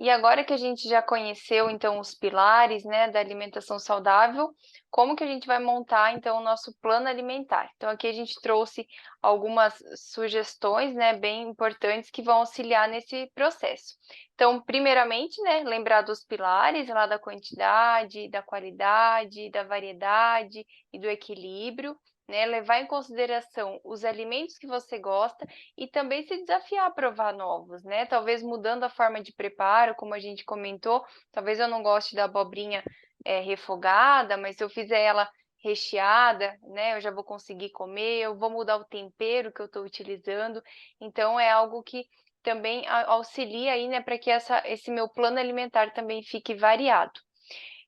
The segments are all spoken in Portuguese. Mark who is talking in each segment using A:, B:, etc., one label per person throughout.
A: E agora que a gente já conheceu, então, os pilares, né, da alimentação saudável, como que a gente vai montar, então, o nosso plano alimentar? Então, aqui a gente trouxe algumas sugestões, né, bem importantes que vão auxiliar nesse processo. Então, primeiramente, né, lembrar dos pilares, lá da quantidade, da qualidade, da variedade e do equilíbrio, né, levar em consideração os alimentos que você gosta e também se desafiar a provar novos, né? Talvez mudando a forma de preparo, como a gente comentou, talvez eu não goste da abobrinha refogada, mas se eu fizer ela recheada, né, eu já vou conseguir comer, eu vou mudar o tempero que eu estou utilizando, então é algo que também auxilia aí, né, para que esse meu plano alimentar também fique variado.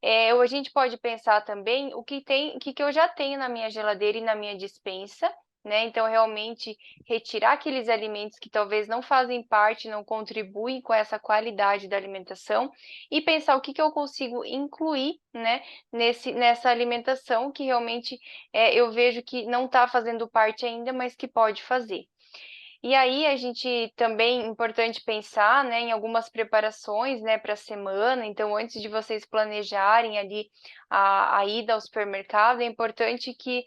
A: A gente pode pensar também o que eu já tenho na minha geladeira e na minha despensa, né? Então, realmente retirar aqueles alimentos que talvez não fazem parte, não contribuem com essa qualidade da alimentação e pensar o que eu consigo incluir, né, nessa alimentação que realmente eu vejo que não está fazendo parte ainda, mas que pode fazer. E aí a gente também importante pensar, né, em algumas preparações, né, para a semana. Então, antes de vocês planejarem ali a ida ao supermercado, é importante que,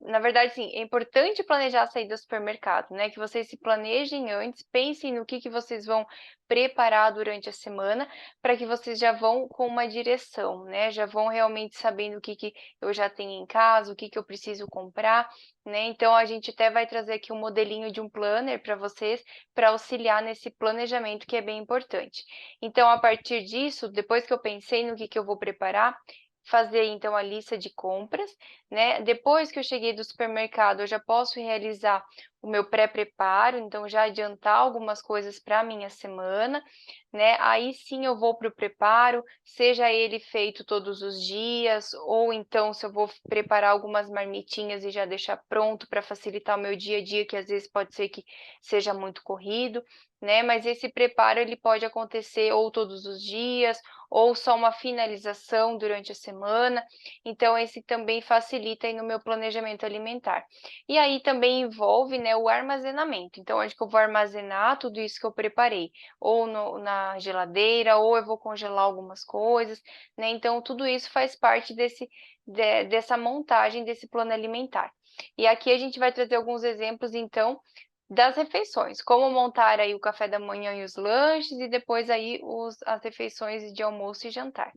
A: na verdade, sim, é importante planejar a saída do supermercado, né? Que vocês se planejem antes, pensem no que vocês vão preparar durante a semana, para que vocês já vão com uma direção, né? Já vão realmente sabendo o que eu já tenho em casa, o que eu preciso comprar, né? Então, a gente até vai trazer aqui um modelinho de um planner para vocês, para auxiliar nesse planejamento que é bem importante. Então, a partir disso, depois que eu pensei no que eu vou preparar, fazer então a lista de compras, né? Depois que eu cheguei do supermercado, eu já posso realizar o meu pré-preparo, então já adiantar algumas coisas para a minha semana, né? Aí sim eu vou para o preparo, seja ele feito todos os dias, ou então se eu vou preparar algumas marmitinhas e já deixar pronto para facilitar o meu dia a dia, que às vezes pode ser que seja muito corrido, né? Mas esse preparo ele pode acontecer ou todos os dias, ou só uma finalização durante a semana. Então, esse também facilita aí no meu planejamento alimentar. E aí também envolve, né, o armazenamento. Então, onde que eu vou armazenar tudo isso que eu preparei? Ou na geladeira, ou eu vou congelar algumas coisas, né? Então, tudo isso faz parte dessa montagem desse plano alimentar. E aqui a gente vai trazer alguns exemplos, então, das refeições, como montar aí o café da manhã e os lanches, e depois aí as refeições de almoço e jantar.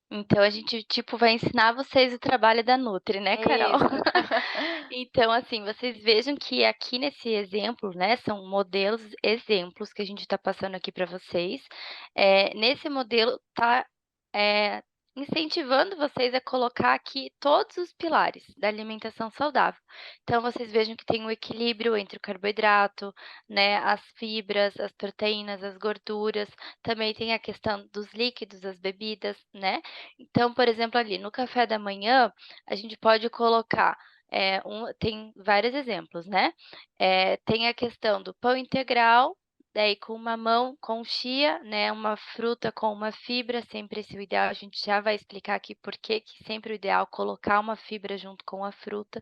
B: Então a gente, tipo, vai ensinar vocês o trabalho da Nutri, né, Carol?
A: Isso.
B: Então, assim, vocês vejam que aqui nesse exemplo, né, são modelos, exemplos que a gente está passando aqui para vocês. Nesse modelo tá, eh, incentivando vocês a colocar aqui todos os pilares da alimentação saudável. Então vocês vejam que tem um equilíbrio entre o carboidrato, né, as fibras, as proteínas, as gorduras, também tem a questão dos líquidos, as bebidas, né. Então, por exemplo, ali no café da manhã, a gente pode colocar, tem vários exemplos, né. Tem a questão do pão integral, daí com mamão com chia, né, uma fruta com uma fibra, sempre esse é o ideal, a gente já vai explicar aqui por que sempre o ideal colocar uma fibra junto com a fruta.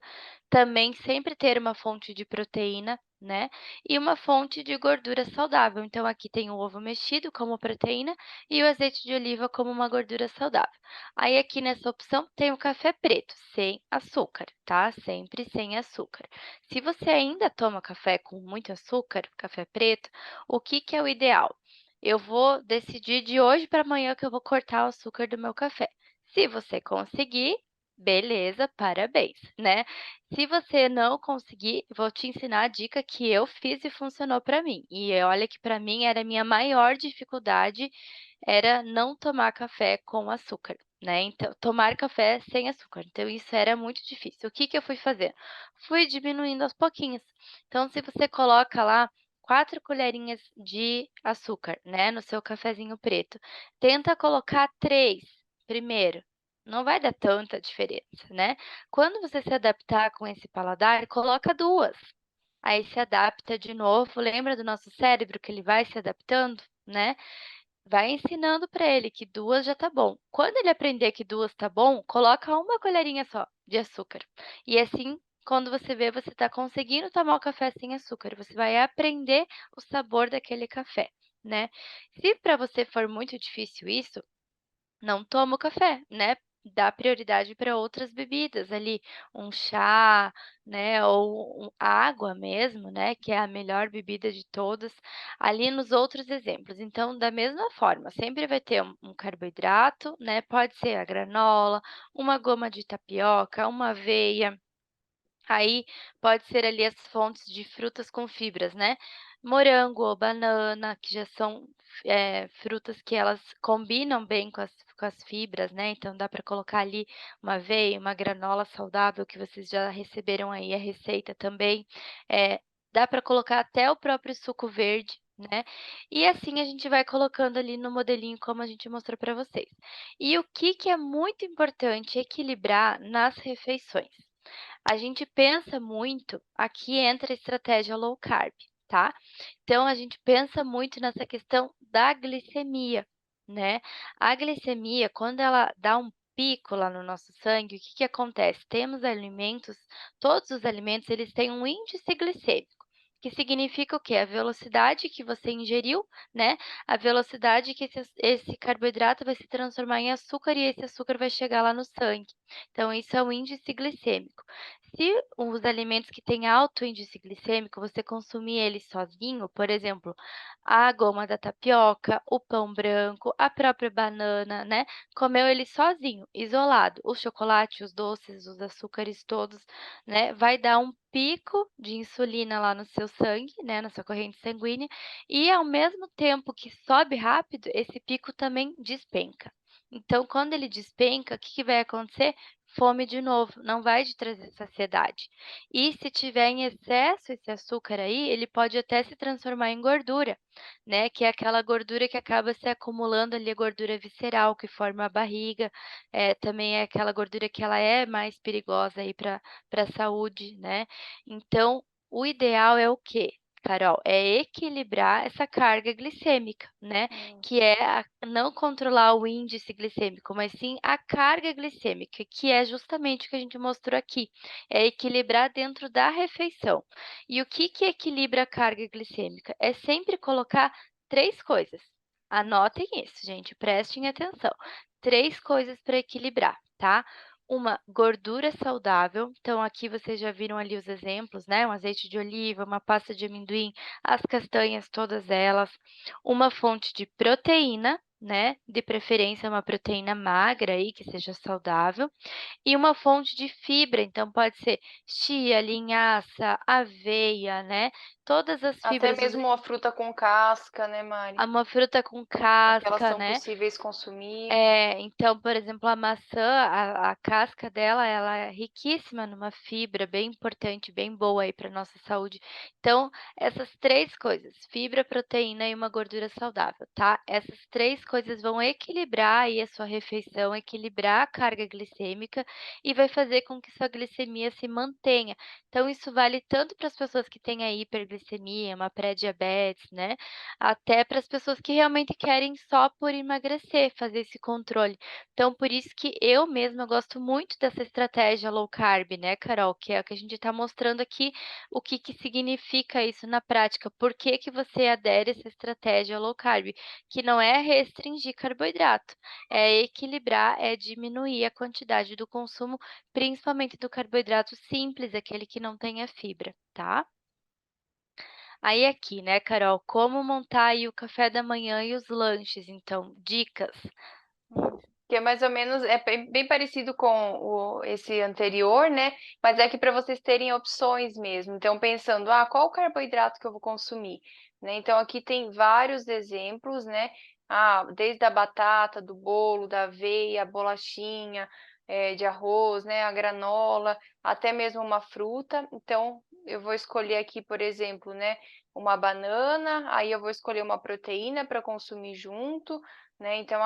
B: Também sempre ter uma fonte de proteína, né, e uma fonte de gordura saudável. Então aqui tem o ovo mexido como proteína e o azeite de oliva como uma gordura saudável. Aí aqui nessa opção tem o café preto, sem açúcar, tá? Sempre sem açúcar. Se você ainda toma café com muito açúcar, café preto, o que que é o ideal? Eu vou decidir de hoje para amanhã que eu vou cortar o açúcar do meu café. Se você conseguir, beleza, parabéns, né? Se você não conseguir, vou te ensinar a dica que eu fiz e funcionou para mim. E olha que para mim era a minha maior dificuldade, era não tomar café com açúcar, né, então tomar café sem açúcar, então isso era muito difícil. O que que eu fui fazer? Fui diminuindo aos pouquinhos. Então se você coloca lá 4 colherinhas de açúcar, né, no seu cafezinho preto, tenta colocar 3 primeiro, não vai dar tanta diferença, né. Quando você se adaptar com esse paladar, coloca 2, aí se adapta de novo, lembra do nosso cérebro que ele vai se adaptando, né. Vai ensinando para ele que 2 já tá bom. Quando ele aprender que 2 tá bom, coloca uma colherinha só de açúcar. E assim, quando você vê, você tá conseguindo tomar o café sem açúcar, você vai aprender o sabor daquele café, né. Se para você for muito difícil isso, não toma o café, né, dá prioridade para outras bebidas ali, um chá, né, ou água mesmo, né, que é a melhor bebida de todas, ali nos outros exemplos. Então, da mesma forma, sempre vai ter um carboidrato, né, pode ser a granola, uma goma de tapioca, uma aveia, aí pode ser ali as fontes de frutas com fibras, né, morango ou banana, que já são, frutas que elas combinam bem com as fibras, né, então dá para colocar ali uma aveia, uma granola saudável que vocês já receberam aí a receita também, dá para colocar até o próprio suco verde, né, e assim a gente vai colocando ali no modelinho como a gente mostrou para vocês. E o que que é muito importante equilibrar nas refeições? A gente pensa muito aqui entra a estratégia low carb, tá. Então a gente pensa muito nessa questão da glicemia, né. A glicemia, quando ela dá um pico lá no nosso sangue, o que que acontece? Temos alimentos todos os alimentos, eles têm um índice glicêmico, que significa o quê? A velocidade que você ingeriu, né, a velocidade que esse carboidrato vai se transformar em açúcar e esse açúcar vai chegar lá no sangue. Então isso é o índice glicêmico. Se os alimentos que têm alto índice glicêmico, você consumir eles sozinho, por exemplo, a goma da tapioca, o pão branco, a própria banana, né, comeu ele sozinho, isolado, o chocolate, os doces, os açúcares todos, né, vai dar um pico de insulina lá no seu sangue, né, na sua corrente sanguínea, e ao mesmo tempo que sobe rápido, esse pico também despenca. Então, quando ele despenca, o que que vai acontecer? Fome de novo, não vai te trazer saciedade. E se tiver em excesso esse açúcar aí, ele pode até se transformar em gordura, né, que é aquela gordura que acaba se acumulando ali, a gordura visceral que forma a barriga, também é aquela gordura que ela é mais perigosa aí para a saúde, né. Então, o ideal é o quê, Carol? É equilibrar essa carga glicêmica, né,
A: Hum.
B: que é não controlar o índice glicêmico, mas sim a carga glicêmica, que é justamente o que a gente mostrou aqui, é equilibrar dentro da refeição. E o que que equilibra a carga glicêmica? É sempre colocar 3 coisas. Anotem isso, gente, prestem atenção. 3 coisas para equilibrar, tá? Uma gordura saudável, então aqui vocês já viram ali os exemplos, né, um azeite de oliva, uma pasta de amendoim, as castanhas, todas elas. Uma fonte de proteína, né, de preferência uma proteína magra aí, que seja saudável, e uma fonte de fibra, então pode ser chia, linhaça, aveia, né, todas as
A: Até
B: fibras dos
A: mesmo uma fruta com casca, né, Mari?
B: uma fruta com
A: Aquelas
B: casca,
A: são
B: né.
A: possíveis consumir.
B: Então, por exemplo, a maçã, a casca dela, ela é riquíssima numa fibra bem importante, bem boa aí para nossa saúde. Então, essas 3 coisas, fibra, proteína e uma gordura saudável, tá? Essas 3 coisas vão equilibrar aí a sua refeição, equilibrar a carga glicêmica e vai fazer com que sua glicemia se mantenha. Então, isso vale tanto para as pessoas que têm a hiperglicemia, uma pré-diabetes, né, até para as pessoas que realmente querem só por emagrecer, fazer esse controle. Então, por isso que eu mesma gosto muito dessa estratégia low carb, né, Carol, que é o que a gente está mostrando aqui, o que que significa isso na prática, por que que você adere a essa estratégia low carb, que não é restringir carboidrato, é equilibrar, é diminuir a quantidade do consumo, principalmente do carboidrato simples, aquele que não tenha fibra, tá? Aí aqui, né, Carol, como montar aí o café da manhã e os lanches, então, dicas.
A: Que é mais ou menos, é bem parecido com esse anterior, né? Mas é que para vocês terem opções mesmo. Então, pensando, qual o carboidrato que eu vou consumir? Né? Então, aqui tem vários exemplos, né? Desde a batata, do bolo, da aveia, a bolachinha, de arroz, né? A granola, até mesmo uma fruta. Então, eu vou escolher aqui, por exemplo, né? Uma banana, aí eu vou escolher uma proteína para consumir junto, né? Então,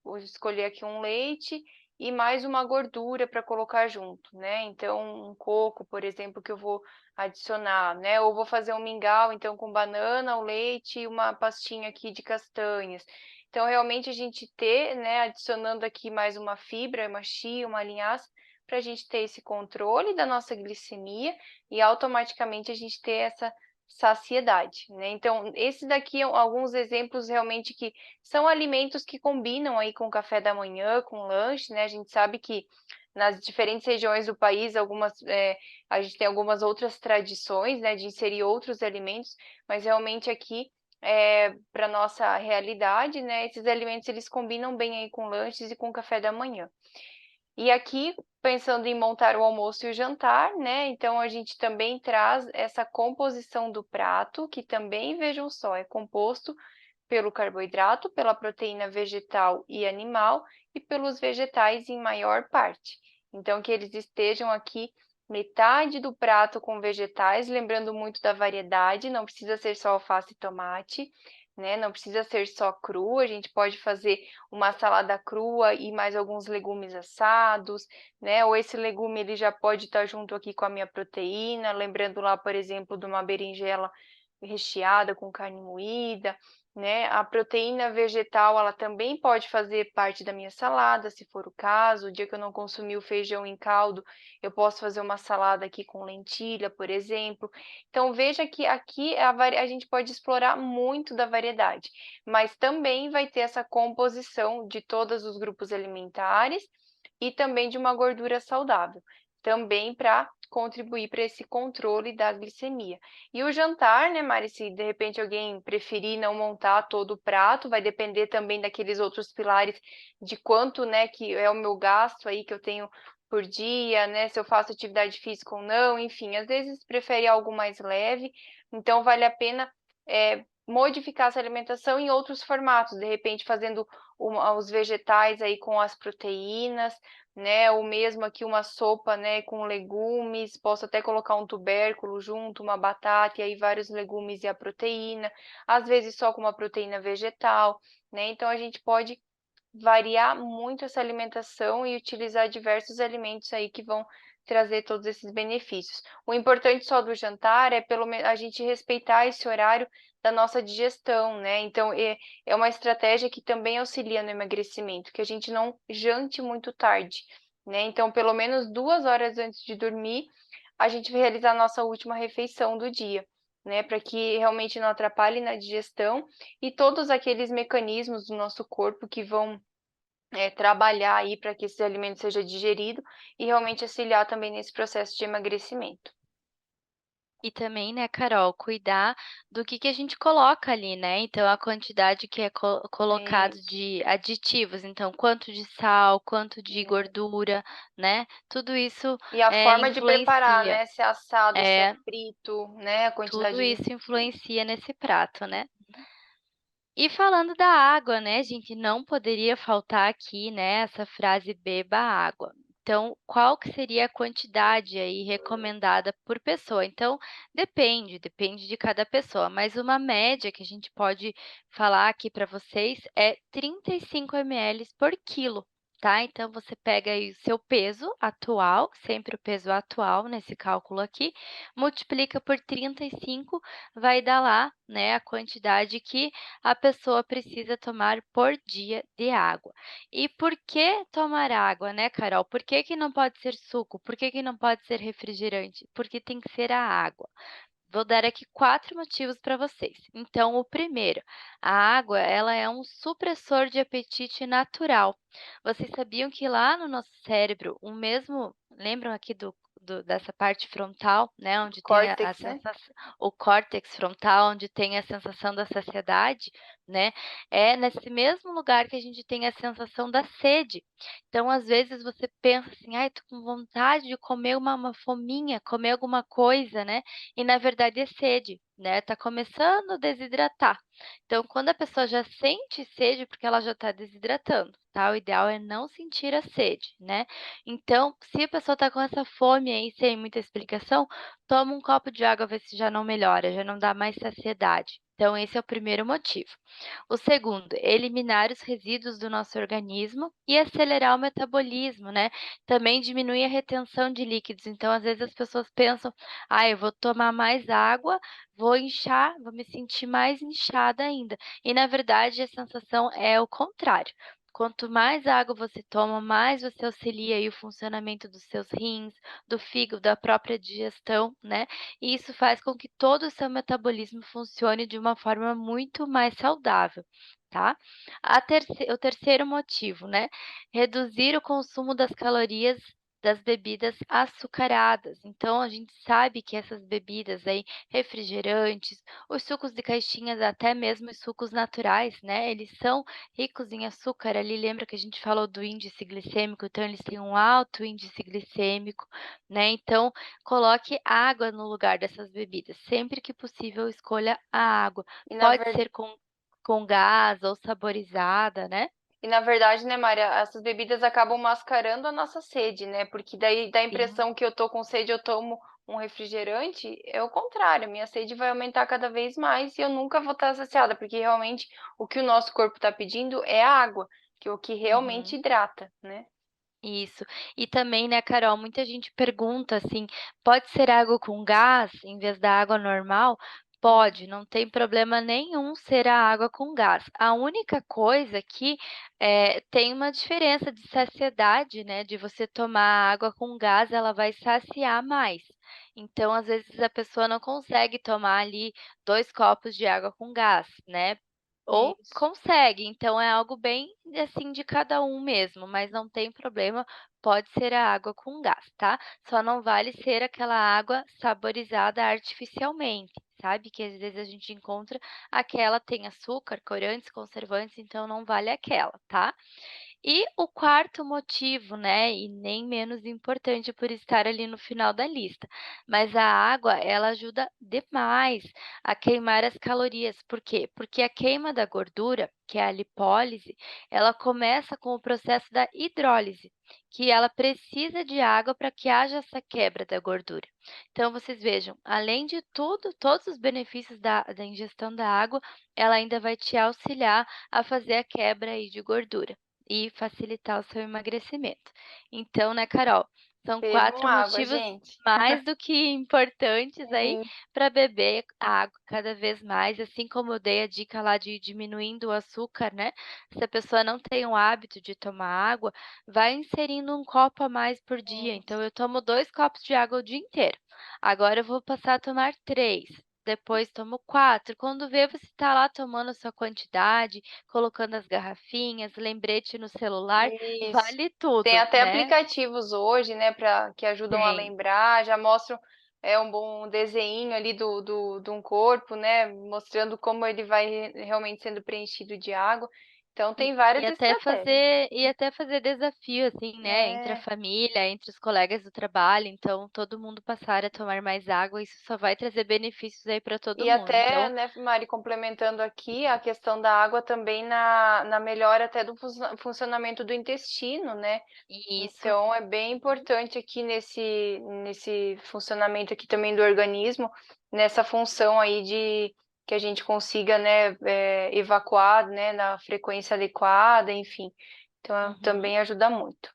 A: vou escolher aqui um leite e mais uma gordura para colocar junto, né? Então, um coco, por exemplo, que eu vou adicionar, né? Ou vou fazer um mingau, então, com banana, o leite e uma pastinha aqui de castanhas. Então, realmente, a gente ter, né, adicionando aqui mais uma fibra, uma chia, uma linhaça, para a gente ter esse controle da nossa glicemia e automaticamente a gente ter essa saciedade, né? Então, esse daqui são alguns exemplos realmente que são alimentos que combinam aí com o café da manhã, com o lanche, né? A gente sabe que nas diferentes regiões do país, a gente tem algumas outras tradições, né, de inserir outros alimentos, mas realmente aqui, para nossa realidade, né, esses alimentos eles combinam bem aí com lanches e com café da manhã. E aqui, pensando em montar o almoço e o jantar, né? Então a gente também traz essa composição do prato, que também, vejam só, é composto pelo carboidrato, pela proteína vegetal e animal e pelos vegetais em maior parte. Então, que eles estejam aqui metade do prato com vegetais, lembrando muito da variedade, não precisa ser só alface e tomate, né? Não precisa ser só cru, a gente pode fazer uma salada crua e mais alguns legumes assados, né? Ou esse legume ele já pode estar junto aqui com a minha proteína, lembrando lá, por exemplo, de uma berinjela recheada com carne moída, né? A proteína vegetal, ela também pode fazer parte da minha salada, se for o caso. O dia que eu não consumir o feijão em caldo, eu posso fazer uma salada aqui com lentilha, por exemplo. Então, veja que aqui a gente pode explorar muito da variedade, mas também vai ter essa composição de todos os grupos alimentares e também de uma gordura saudável, também para contribuir para esse controle da glicemia. E o jantar, né, Mari, se de repente alguém preferir não montar todo o prato, vai depender também daqueles outros pilares de quanto, né, que é o meu gasto aí que eu tenho por dia, né, se eu faço atividade física ou não, enfim, às vezes prefere algo mais leve, então vale a pena modificar essa alimentação em outros formatos, de repente fazendo os vegetais aí com as proteínas, né? Ou mesmo aqui uma sopa, né, com legumes, posso até colocar um tubérculo junto, uma batata e aí vários legumes e a proteína, às vezes só com uma proteína vegetal, né? Então a gente pode variar muito essa alimentação e utilizar diversos alimentos aí que vão trazer todos esses benefícios. O importante só do jantar é pelo menos a gente respeitar esse horário da nossa digestão, né? Então é uma estratégia que também auxilia no emagrecimento, que a gente não jante muito tarde, né? Então, pelo menos 2 horas antes de dormir, a gente vai realizar a nossa última refeição do dia, né? Para que realmente não atrapalhe na digestão e todos aqueles mecanismos do nosso corpo que vão trabalhar aí para que esse alimento seja digerido e realmente auxiliar também nesse processo de emagrecimento.
B: E também, né, Carol, cuidar do que a gente coloca ali, né? Então, a quantidade que é colocado
A: Isso,
B: de aditivos, então, quanto de sal, quanto de
A: é.
B: gordura, né? Tudo isso
A: E a forma de preparar,
B: influencia.
A: né? Se é assado, se é
B: É,
A: frito, né? A
B: tudo
A: quantidade de.
B: isso influencia nesse prato, né? E falando da água, né, gente, não poderia faltar aqui, né, essa frase "beba água". Então, qual que seria a quantidade aí recomendada por pessoa? Então, depende de cada pessoa, mas uma média que a gente pode falar aqui para vocês é 35 ml por quilo, tá? Então, você pega aí o seu peso atual, sempre o peso atual nesse cálculo aqui, multiplica por 35, vai dar lá, né, a quantidade que a pessoa precisa tomar por dia de água. E por que tomar água, né, Carol? Por que que não pode ser suco? Por que que não pode ser refrigerante? Porque tem que ser a água. Vou dar aqui 4 motivos para vocês. Então, o primeiro, a água, ela é um supressor de apetite natural. Vocês sabiam que lá no nosso cérebro, o mesmo, lembram aqui dessa parte frontal, né, onde tem a
A: Córtex, né?
B: sensação, o córtex frontal, onde tem a sensação da saciedade, né? É nesse mesmo lugar que a gente tem a sensação da sede. Então, às vezes você pensa assim, ai, tô com vontade de comer uma fominha, comer alguma coisa, né? E na verdade é sede, né, tá começando a desidratar. Então, quando a pessoa já sente sede, porque ela já está desidratando, tá? O ideal é não sentir a sede, né? Então, se a pessoa tá com essa fome aí sem muita explicação, toma um copo de água, vê se já não melhora, já não dá mais saciedade. Então, esse é o primeiro motivo. O segundo, eliminar os resíduos do nosso organismo e acelerar o metabolismo, né? Também diminui a retenção de líquidos. Então, às vezes as pessoas pensam, ah, eu vou tomar mais água, vou inchar, vou me sentir mais inchada ainda. E na verdade a sensação é o contrário. Quanto mais água você toma, mais você auxilia aí o funcionamento dos seus rins, do fígado, da própria digestão, né, e isso faz com que todo o seu metabolismo funcione de uma forma muito mais saudável, tá. O terceiro motivo, né, reduzir o consumo das calorias das bebidas açucaradas. Então a gente sabe que essas bebidas aí, refrigerantes, os sucos de caixinhas, até mesmo os sucos naturais, né, eles são ricos em açúcar. Ali lembra que a gente falou do índice glicêmico, então eles têm um alto índice glicêmico, né, então coloque água no lugar dessas bebidas. Sempre que possível, escolha a água.
A: E na
B: Pode
A: ver
B: ser com gás ou saborizada, né.
A: E na verdade, né, Mária, essas bebidas acabam mascarando a nossa sede, né? Porque daí dá a
B: Sim.
A: impressão que eu tô com sede, eu tomo um refrigerante, é o contrário, minha sede vai aumentar cada vez mais e eu nunca vou estar saciada, porque realmente o que o nosso corpo está pedindo é a água, que é o que realmente
B: Uhum.
A: hidrata, né?
B: Isso. E também, né, Carol, muita gente pergunta assim: pode ser água com gás em vez da água normal? Pode, não tem problema nenhum ser a água com gás. A única coisa que tem uma diferença de saciedade, né? De você tomar água com gás, ela vai saciar mais. Então, às vezes, a pessoa não consegue tomar ali 2 copos de água com gás, né? Ou
A: Isso.
B: consegue, então é algo bem, assim, de cada um mesmo, mas não tem problema, pode ser a água com gás, tá. Só não vale ser aquela água saborizada artificialmente, sabe, que às vezes a gente encontra aquela tem açúcar, corantes, conservantes, então não vale aquela, tá. E o quarto motivo, né, e nem menos importante por estar ali no final da lista, mas a água ela ajuda demais a queimar as calorias. Por quê? Porque a queima da gordura, que é a lipólise, ela começa com o processo da hidrólise, que ela precisa de água para que haja essa quebra da gordura. Então vocês vejam, além de tudo, todos os benefícios da ingestão da água, ela ainda vai te auxiliar a fazer a quebra aí de gordura e facilitar o seu emagrecimento. Então, né, Carol, são
A: Bebam
B: 4
A: água,
B: motivos
A: gente.
B: mais do que importantes aí
A: Sim,
B: para beber água cada vez mais, assim como eu dei a dica lá de diminuindo o açúcar, né? Se a pessoa não tem o hábito de tomar água, vai inserindo um copo a mais por dia. Então,
A: isso.
B: eu tomo 2 copos de água o dia inteiro. Agora eu vou passar a tomar 3. Depois tomo 4. Quando vê, você está lá tomando a sua quantidade, colocando as garrafinhas, lembrete no celular,
A: Isso.
B: vale
A: Tem
B: tudo,
A: até
B: né?
A: aplicativos hoje, né, que ajudam a
B: Tem.
A: lembrar, já mostram um bom desenho ali de um corpo, né, mostrando como ele vai realmente sendo preenchido de água. Então
B: E
A: tem
B: e
A: várias
B: até
A: estratégias.
B: fazer e até fazer desafio, assim, né, entre a
A: É,
B: família, entre os colegas do trabalho, então todo mundo passar a tomar mais água, isso só vai trazer benefícios aí para todo
A: e
B: mundo,
A: até,
B: então
A: né, Mari, complementando aqui a questão da água também na melhora até do funcionamento do intestino, né?
B: isso.
A: Então, é bem
B: Uhum,
A: importante aqui nesse funcionamento aqui também do organismo, nessa função aí de que a gente consiga, né, evacuar, né, na frequência adequada, enfim. Então,
B: uhum.
A: também ajuda muito.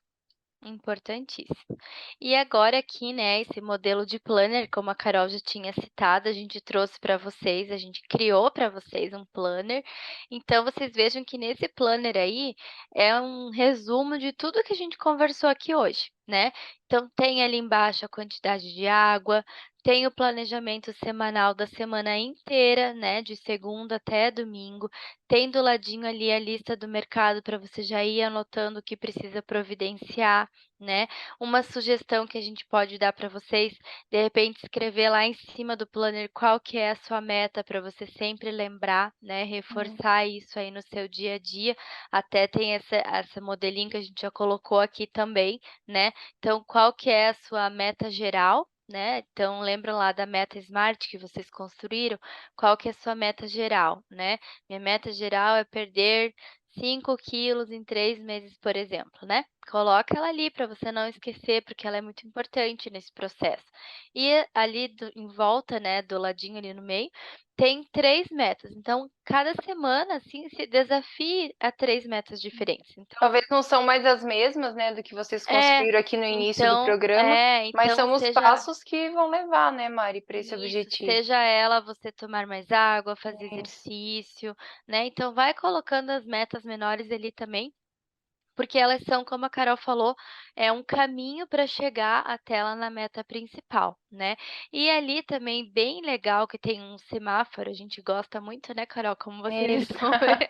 B: Importantíssimo. E agora aqui, né, esse modelo de planner, como a Carol já tinha citado, a gente trouxe para vocês, a gente criou para vocês um planner. Então vocês vejam que nesse planner aí é um resumo de tudo que a gente conversou aqui hoje, né? Então tem ali embaixo a quantidade de água, tem o planejamento semanal da semana inteira, né, de segunda até domingo. Tem do ladinho ali a lista do mercado para você já ir anotando o que precisa providenciar, né. Uma sugestão que a gente pode dar para vocês, de repente escrever lá em cima do planner qual que é a sua meta para você sempre lembrar, né,
A: Hum.
B: reforçar isso aí no seu dia a dia. Até tem essa modelinho que a gente já colocou aqui também, né. Então qual que é a sua meta geral, né, então lembra lá da meta SMART que vocês construíram, qual que é a sua meta geral, né. Minha meta geral é perder 5 quilos em 3 meses, por exemplo, né. Coloca ela ali para você não esquecer, porque ela é muito importante nesse processo. E ali em volta, né, do ladinho ali no meio, tem 3 metas, então cada semana, assim, se desafie a 3 metas diferentes. Então
A: Talvez não são mais as mesmas, né, do que vocês
B: é,
A: construíram aqui no início do programa, mas
B: então
A: são os
B: seja
A: passos que vão levar, né, Mari, para esse
B: isso,
A: objetivo.
B: seja ela você tomar mais água, fazer
A: Isso.
B: exercício, né, então vai colocando as metas menores ali também, porque elas são, como a Carol falou, é um caminho para chegar até lá na meta principal, né. E ali também bem legal que tem um semáforo, a gente gosta muito, né, Carol, como você
A: Isso.
B: mesmo vê,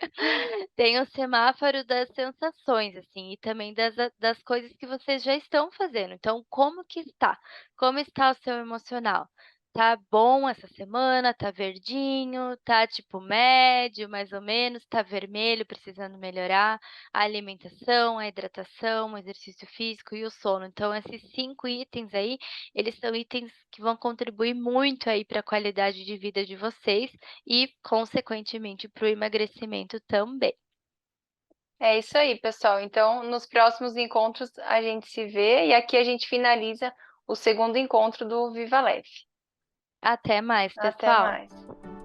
B: tem o semáforo das sensações, assim, e também das coisas que vocês já estão fazendo. Então como que está? Como está o seu emocional? Tá bom essa semana, tá verdinho, tá tipo médio, mais ou menos, tá vermelho, precisando melhorar? A alimentação, a hidratação, o exercício físico e o sono. Então esses 5 itens aí, eles são itens que vão contribuir muito aí para a qualidade de vida de vocês e, consequentemente, para o emagrecimento também.
A: É isso aí, pessoal. Então, nos próximos encontros a gente se vê e aqui a gente finaliza o segundo encontro do Viva Leve.
B: Até mais,
A: Até
B: pessoal.
A: mais.